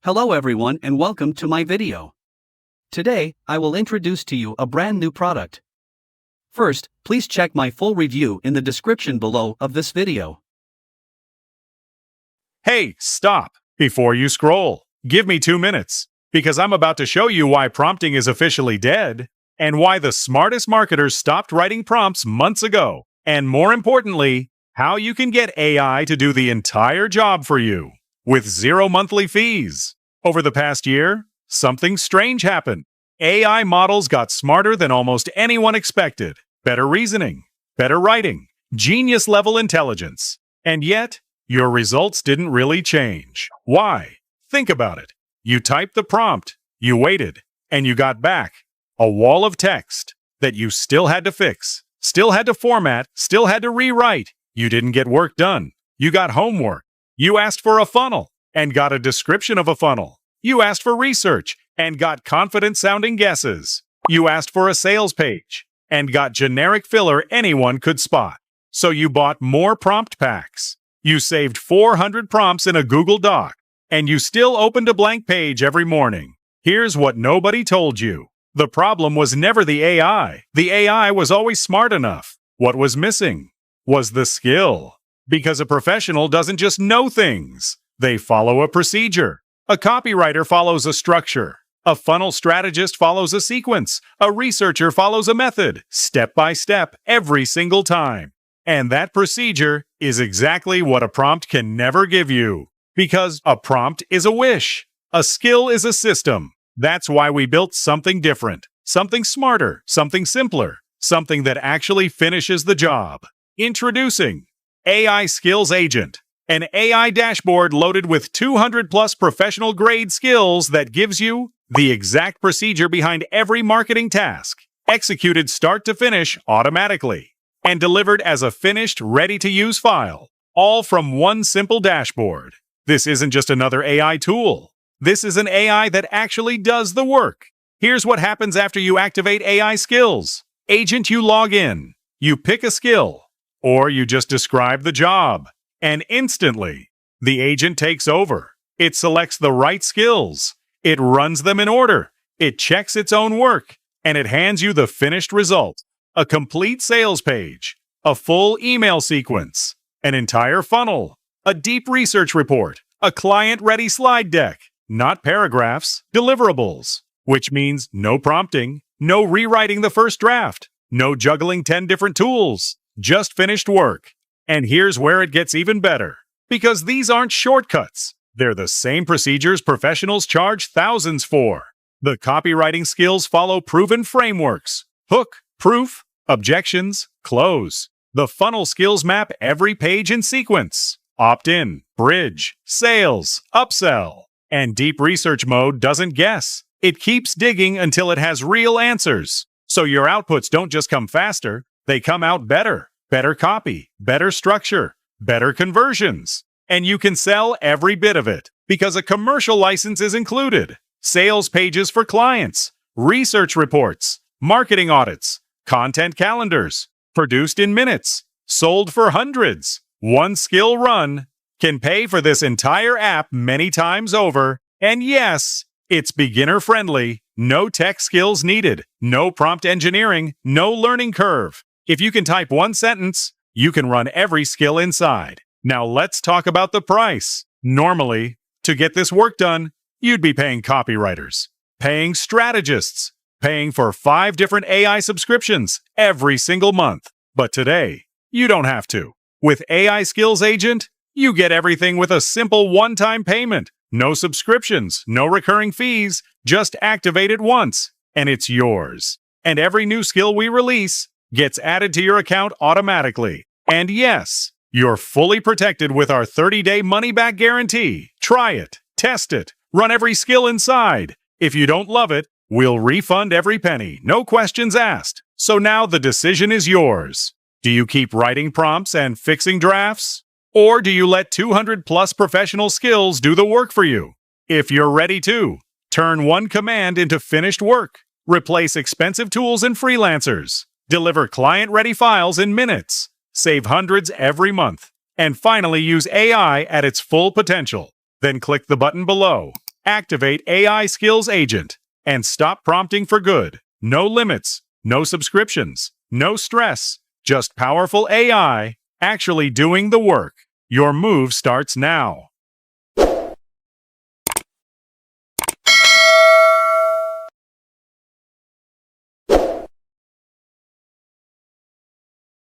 Hello everyone and welcome to my video. Today, I will introduce to you a brand new product. First, please check my full review in the description below of this video. Hey, stop! Before you scroll, give me 2 minutes, because I'm about to show you why prompting is officially dead, and why the smartest marketers stopped writing prompts months ago, and more importantly, how you can get AI to do the entire job for you, with 0 monthly fees. Over the past year, something strange happened. AI models got smarter than almost anyone expected. Better reasoning, better writing, genius-level intelligence. And yet, your results didn't really change. Why? Think about it. You typed the prompt, you waited, and you got back a wall of text that you still had to fix, still had to format, still had to rewrite. You didn't get work done. You got homework. You asked for a funnel and got a description of a funnel. You asked for research and got confident-sounding guesses. You asked for a sales page and got generic filler anyone could spot. So you bought more prompt packs. You saved 400 prompts in a Google Doc, and you still opened a blank page every morning. Here's what nobody told you. The problem was never the AI. The AI was always smart enough. What was missing was the skill. Because a professional doesn't just know things. They follow a procedure. A copywriter follows a structure. A funnel strategist follows a sequence. A researcher follows a method, step by step, every single time. And that procedure is exactly what a prompt can never give you. Because a prompt is a wish. A skill is a system. That's why we built something different, something smarter, something simpler, something that actually finishes the job. Introducing AI Skills Agent, an AI dashboard loaded with 200+ professional-grade skills that gives you the exact procedure behind every marketing task, executed start to finish automatically, and delivered as a finished, ready-to-use file, all from one simple dashboard. This isn't just another AI tool. This is an AI that actually does the work. Here's what happens after you activate AI Skills. Agent, you log in, you pick a skill, or you just describe the job, and instantly, the agent takes over. It selects the right skills, it runs them in order, it checks its own work, and it hands you the finished result. A complete sales page, a full email sequence, an entire funnel, a deep research report, a client-ready slide deck, not paragraphs, deliverables, which means no prompting, no rewriting the first draft, no juggling 10 different tools, just finished work. And here's where it gets even better. Because these aren't shortcuts. They're the same procedures professionals charge thousands for. The copywriting skills follow proven frameworks. Hook, proof, objections, close. The funnel skills map every page in sequence. Opt-in, bridge, sales, upsell. And deep research mode doesn't guess. It keeps digging until it has real answers. So your outputs don't just come faster, they come out better. Better copy, better structure, better conversions. And you can sell every bit of it, because a commercial license is included. Sales pages for clients, research reports, marketing audits, content calendars, produced in minutes, sold for hundreds. One skill run can pay for this entire app many times over. And yes, it's beginner-friendly, no tech skills needed, no prompt engineering, no learning curve. If you can type one sentence, you can run every skill inside. Now let's talk about the price. Normally, to get this work done, you'd be paying copywriters, paying strategists, paying for 5 different AI subscriptions every single month. But today, you don't have to. With AI Skills Agent, you get everything with a simple one-time payment. No subscriptions, no recurring fees, just activate it once, and it's yours. And every new skill we release gets added to your account automatically. And yes, you're fully protected with our 30-day money-back guarantee. Try it, test it, run every skill inside. If you don't love it, we'll refund every penny, no questions asked. So now the decision is yours. Do you keep writing prompts and fixing drafts? Or do you let 200+ professional skills do the work for you? If you're ready to, turn one command into finished work. Replace expensive tools and freelancers. Deliver client-ready files in minutes. Save hundreds every month. And finally use AI at its full potential. Then click the button below. Activate AI Skills Agent and stop prompting for good. No limits, no subscriptions, no stress, just powerful AI actually doing the work. Your move starts now.